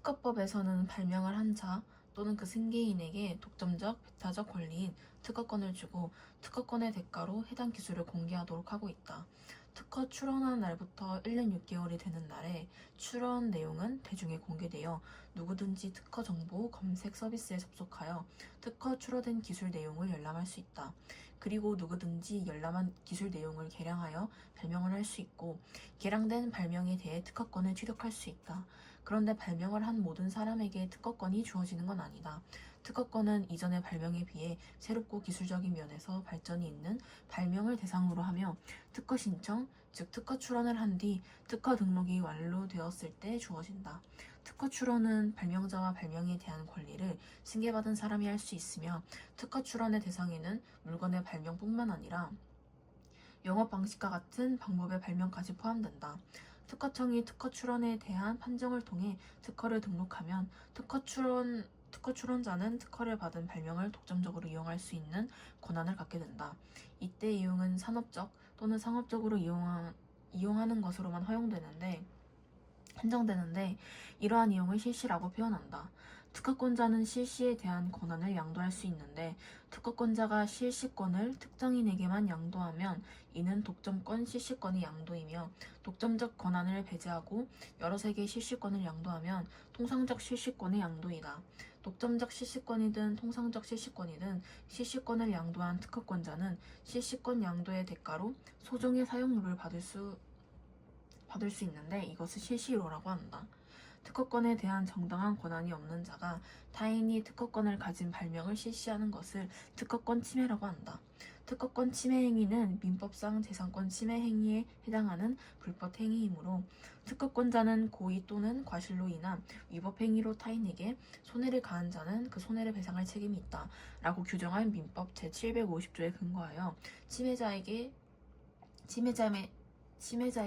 특허법에서는 발명을 한 자 또는 그 승계인에게 독점적, 배타적 권리인 특허권을 주고 특허권의 대가로 해당 기술을 공개하도록 하고 있다. 특허 출원한 날부터 1년 6개월이 되는 날에 출원 내용은 대중에 공개되어 누구든지 특허 정보 검색 서비스에 접속하여 특허 출원된 기술 내용을 열람할 수 있다. 그리고 누구든지 열람한 기술 내용을 개량하여 발명을 할 수 있고 개량된 발명에 대해 특허권을 취득할 수 있다. 그런데 발명을 한 모든 사람에게 특허권이 주어지는 건 아니다. 특허권은 이전의 발명에 비해 새롭고 기술적인 면에서 발전이 있는 발명을 대상으로 하며 특허 신청, 즉 특허 출원을 한 뒤 특허 등록이 완료되었을 때 주어진다. 특허 출원은 발명자와 발명에 대한 권리를 승계받은 사람이 할 수 있으며 특허 출원의 대상에는 물건의 발명뿐만 아니라 영업 방식과 같은 방법의 발명까지 포함된다. 특허청이 특허 출원에 대한 판정을 통해 특허를 등록하면 특허 출원자는 특허를 받은 발명을 독점적으로 이용할 수 있는 권한을 갖게 된다. 이때 이용은 산업적 또는 상업적으로 이용하는 것으로만 한정되는데 이러한 이용을 실시라고 표현한다. 특허권자는 실시에 대한 권한을 양도할 수 있는데 특허권자가 실시권을 특정인에게만 양도하면 이는 독점권 실시권의 양도이며 독점적 권한을 배제하고 여러 세계의 실시권을 양도하면 통상적 실시권의 양도이다. 독점적 실시권이든 통상적 실시권이든 실시권을 양도한 특허권자는 실시권 양도의 대가로 소정의 사용료를 받을 수 있는데 이것을 실시료라고 한다. 특허권에 대한 정당한 권한이 없는 자가 타인이 특허권을 가진 발명을 실시하는 것을 특허권 침해라고 한다. 특허권 침해 행위는 민법상 재산권 침해 행위에 해당하는 불법 행위이므로 특허권자는 고의 또는 과실로 인한 위법 행위로 타인에게 손해를 가한 자는 그 손해를 배상할 책임이 있다 라고 규정한 민법 제750조에 근거하여 침해자에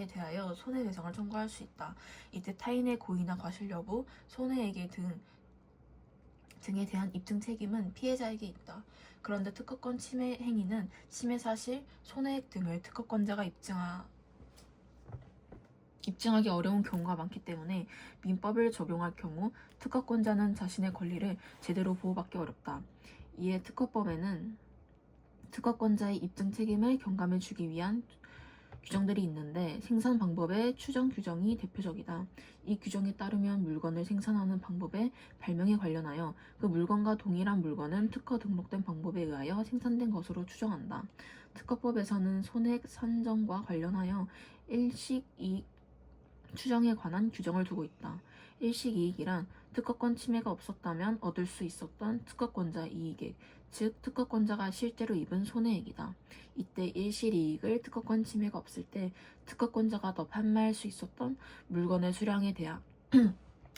대하여 손해배상을 청구할 수 있다. 이때 타인의 고의나 과실 여부, 손해액의 등에 대한 입증 책임은 피해자에게 있다. 그런데 특허권 침해 행위는 침해 사실, 손해액 등을 특허권자가 입증하기 어려운 경우가 많기 때문에 민법을 적용할 경우 특허권자는 자신의 권리를 제대로 보호받기 어렵다. 이에 특허법에는 특허권자의 입증 책임을 경감해 주기 위한 규정들이 있는데 생산 방법의 추정 규정이 대표적이다. 이 규정에 따르면 물건을 생산하는 방법의 발명에 관련하여 그 물건과 동일한 물건은 특허 등록된 방법에 의하여 생산된 것으로 추정한다. 특허법에서는 손해액 산정과 관련하여 일식이익 추정에 관한 규정을 두고 있다. 일식이익이란 특허권 침해가 없었다면 얻을 수 있었던 특허권자 이익액, 즉 특허권자가 실제로 입은 손해액이다. 이때 일실이익을 특허권 침해가 없을 때 특허권자가 더 판매할 수 있었던 물건의 수량에 대한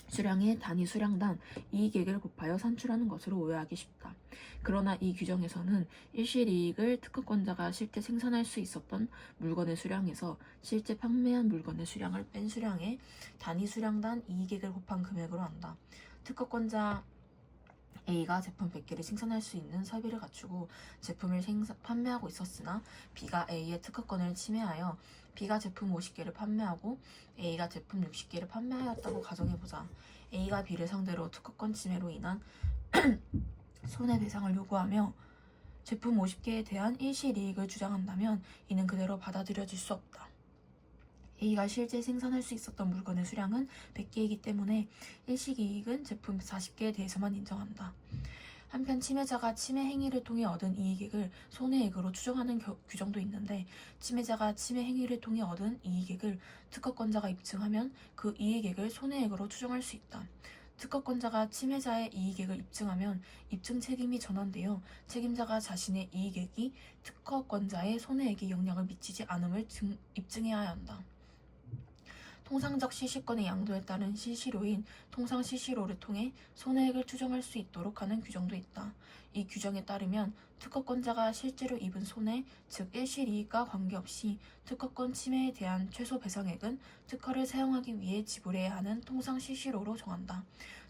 수량의 단위 수량당 이익액을 곱하여 산출하는 것으로 오해하기 쉽다. 그러나 이 규정에서는 일실이익을 특허권자가 실제 생산할 수 있었던 물건의 수량에서 실제 판매한 물건의 수량을 뺀 수량의 단위 수량당 이익액을 곱한 금액으로 한다. 특허권자 A가 제품 100개를 생산할 수 있는 설비를 갖추고 제품을 판매하고 있었으나 B가 A의 특허권을 침해하여 B가 제품 50개를 판매하고 A가 제품 60개를 판매하였다고 가정해보자. A가 B를 상대로 특허권 침해로 인한 손해배상을 요구하며 제품 50개에 대한 일실이익을 주장한다면 이는 그대로 받아들여질 수 없다. A가 실제 생산할 수 있었던 물건의 수량은 100개이기 때문에 일식이익은 제품 40개에 대해서만 인정한다. 한편 침해자가 침해 행위를 통해 얻은 이익액을 손해액으로 추정하는 규정도 있는데 침해자가 침해 행위를 통해 얻은 이익액을 특허권자가 입증하면 그 이익액을 손해액으로 추정할 수 있다. 특허권자가 침해자의 이익액을 입증하면 입증 책임이 전환되어 책임자가 자신의 이익액이 특허권자의 손해액에 영향을 미치지 않음을 입증해야 한다. 통상적 실시권의 양도에 따른 실시료인 통상실시료를 통해 손해액을 추정할 수 있도록 하는 규정도 있다. 이 규정에 따르면 특허권자가 실제로 입은 손해, 즉 일실이익과 관계없이 특허권 침해에 대한 최소 배상액은 특허를 사용하기 위해 지불해야 하는 통상 실시료로 정한다.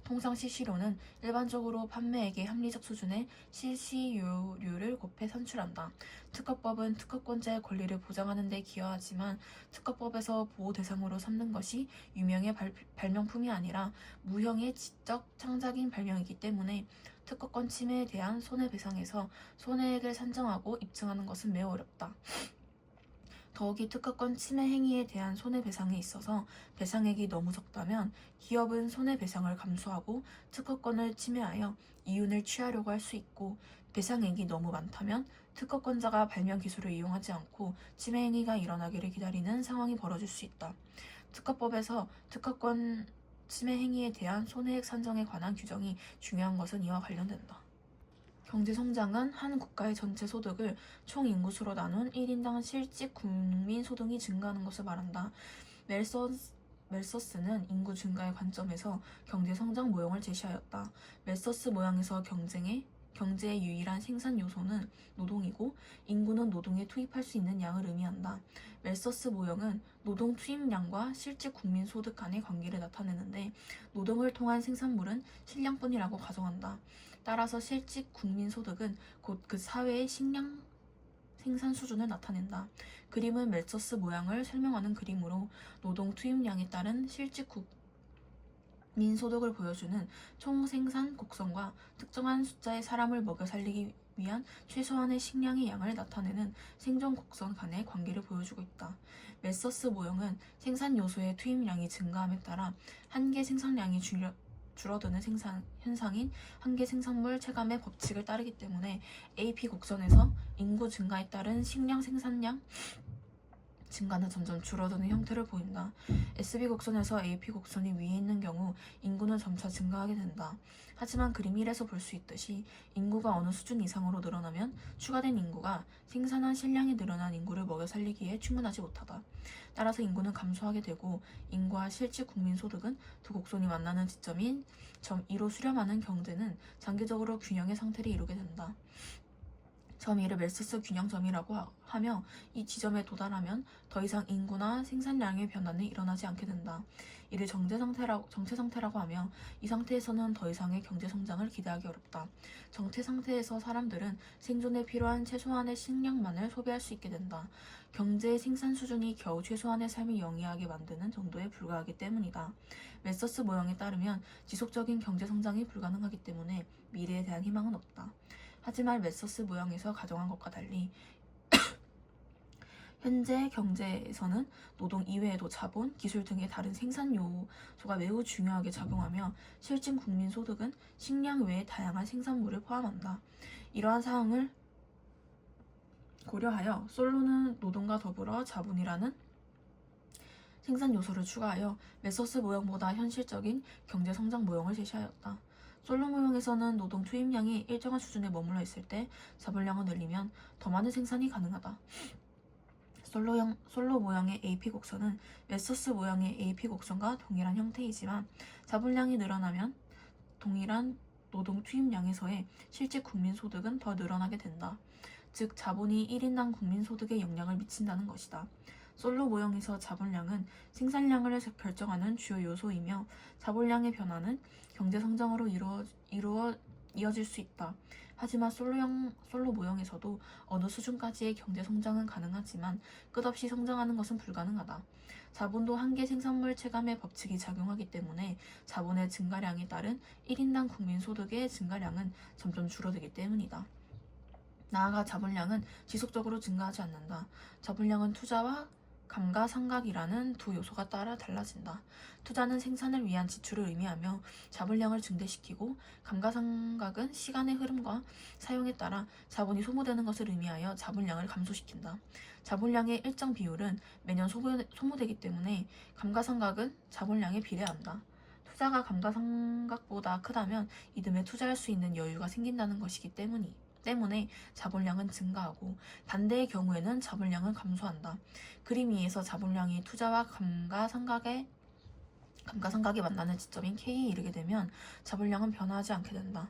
통상 실시료는 일반적으로 판매액의 합리적 수준의 실시료율을 곱해 산출한다. 특허법은 특허권자의 권리를 보장하는 데 기여하지만 특허법에서 보호 대상으로 삼는 것이 유명의 발명품이 아니라 무형의 지적 창작인 발명이기 때문에 특허권 침해에 대한 손해배상에서 손해액을 산정하고 입증하는 것은 매우 어렵다. 더욱이 특허권 침해 행위에 대한 손해배상에 있어서 배상액이 너무 적다면 기업은 손해배상을 감수하고 특허권을 침해하여 이윤을 취하려고 할 수 있고, 배상액이 너무 많다면 특허권자가 발명 기술을 이용하지 않고 침해 행위가 일어나기를 기다리는 상황이 벌어질 수 있다. 특허법에서 특허권 침해 행위에 대한 손해액 산정에 관한 규정이 중요한 것은 이와 관련된다. 경제성장은 한 국가의 전체 소득을 총 인구수로 나눈 1인당 실질 국민 소득이 증가하는 것을 말한다. 멜서스는 인구 증가의 관점에서 경제성장 모형을 제시하였다. 멜서스 모형에서 경제의 유일한 생산 요소는 노동이고 인구는 노동에 투입할 수 있는 양을 의미한다. 멜서스 모형은 노동 투입량과 실질 국민 소득 간의 관계를 나타내는데 노동을 통한 생산물은 식량뿐이라고 가정한다. 따라서 실질 국민 소득은 곧 그 사회의 식량 생산 수준을 나타낸다. 그림은 멜서스 모양을 설명하는 그림으로 노동 투입량에 따른 실질 국민 소득을 보여주는 총 생산 곡선과 특정한 숫자의 사람을 먹여 살리기 위한 최소한의 식량의 양을 나타내는 생존 곡선 간의 관계를 보여주고 있다. 멜서스 모형은 생산 요소의 투입량이 증가함에 따라 한계 생산량이 줄어드는 현상인 한계 생산물 체감의 법칙을 따르기 때문에 AP 곡선에서 인구 증가에 따른 식량 생산량 증가는 점점 줄어드는 형태를 보인다. SB 곡선에서 AP 곡선이 위에 있는 경우 인구는 점차 증가하게 된다. 하지만 그림 1에서 볼 수 있듯이 인구가 어느 수준 이상으로 늘어나면 추가된 인구가 생산한 실량이 늘어난 인구를 먹여 살리기에 충분하지 못하다. 따라서 인구는 감소하게 되고 인구와 실질 국민 소득은 두 곡선이 만나는 지점인 점 2로 수렴하는 경제는 장기적으로 균형의 상태를 이루게 된다. 점 2를 멜서스 균형점이라고 하며 이 지점에 도달하면 더 이상 인구나 생산량의 변화는 일어나지 않게 된다. 이를 정체 상태라고 하며 이 상태에서는 더 이상의 경제 성장을 기대하기 어렵다. 정체 상태에서 사람들은 생존에 필요한 최소한의 식량만을 소비할 수 있게 된다. 경제의 생산 수준이 겨우 최소한의 삶을 영위하게 만드는 정도에 불과하기 때문이다. 멜서스 모형에 따르면 지속적인 경제 성장이 불가능하기 때문에 미래에 대한 희망은 없다. 하지만 멜서스 모형에서 가정한 것과 달리 현재 경제에서는 노동 이외에도 자본, 기술 등의 다른 생산 요소가 매우 중요하게 작용하며 실질 국민 소득은 식량 외의 다양한 생산물을 포함한다. 이러한 사항을 고려하여 솔로는 노동과 더불어 자본이라는 생산 요소를 추가하여 멜서스 모형보다 현실적인 경제 성장 모형을 제시하였다. 솔로 모형에서는 노동 투입량이 일정한 수준에 머물러 있을 때 자본량을 늘리면 더 많은 생산이 가능하다. 솔로 모형의 AP 곡선은 멜서스 모형의 AP 곡선과 동일한 형태이지만 자본량이 늘어나면 동일한 노동 투입량에서의 실질 국민 소득은 더 늘어나게 된다. 즉 자본이 1인당 국민 소득에 영향을 미친다는 것이다. 솔로 모형에서 자본량은 생산량을 결정하는 주요 요소이며 자본량의 변화는 경제 성장으로 이어질 수 있다. 하지만 솔로 모형에서도 어느 수준까지의 경제 성장은 가능하지만 끝없이 성장하는 것은 불가능하다. 자본도 한계 생산물 체감의 법칙이 작용하기 때문에 자본의 증가량에 따른 1인당 국민 소득의 증가량은 점점 줄어들기 때문이다. 나아가 자본량은 지속적으로 증가하지 않는다. 자본량은 투자와 감가상각이라는 두 요소가 따라 달라진다. 투자는 생산을 위한 지출을 의미하며 자본량을 증대시키고 감가상각은 시간의 흐름과 사용에 따라 자본이 소모되는 것을 의미하여 자본량을 감소시킨다. 자본량의 일정 비율은 매년 소모되기 때문에 감가상각은 자본량에 비례한다. 투자가 감가상각보다 크다면 이듬해 투자할 수 있는 여유가 생긴다는 것이기 때문에 자본량은 증가하고 반대의 경우에는 자본량은 감소한다. 그림 2에서 자본량이 투자와 감가상각이 만나는 지점인 K에 이르게 되면 자본량은 변화하지 않게 된다.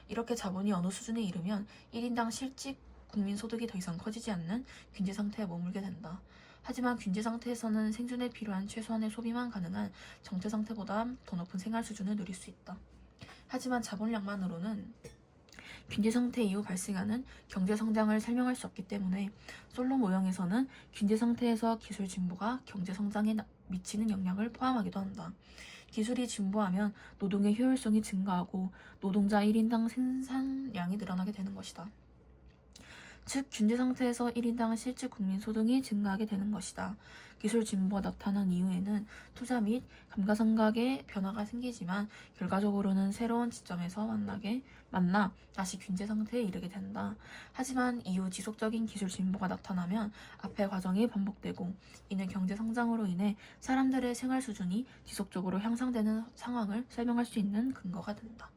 이렇게 자본이 어느 수준에 이르면 1인당 실질 국민 소득이 더 이상 커지지 않는 균제 상태에 머물게 된다. 하지만 균제 상태에서는 생존에 필요한 최소한의 소비만 가능한 정체 상태보다 더 높은 생활 수준을 누릴 수 있다. 하지만 자본량만으로는 균제 상태 이후 발생하는 경제 성장을 설명할 수 없기 때문에 솔로 모형에서는 균제 상태에서 기술 진보가 경제 성장에 미치는 영향을 포함하기도 한다. 기술이 진보하면 노동의 효율성이 증가하고 노동자 1인당 생산량이 늘어나게 되는 것이다. 즉 균제 상태에서 1인당 실질 국민 소득이 증가하게 되는 것이다. 기술 진보가 나타난 이후에는 투자 및 감가상각의 변화가 생기지만 결과적으로는 새로운 지점에서 만나 다시 균제 상태에 이르게 된다. 하지만 이후 지속적인 기술 진보가 나타나면 앞의 과정이 반복되고 이는 경제 성장으로 인해 사람들의 생활 수준이 지속적으로 향상되는 상황을 설명할 수 있는 근거가 된다.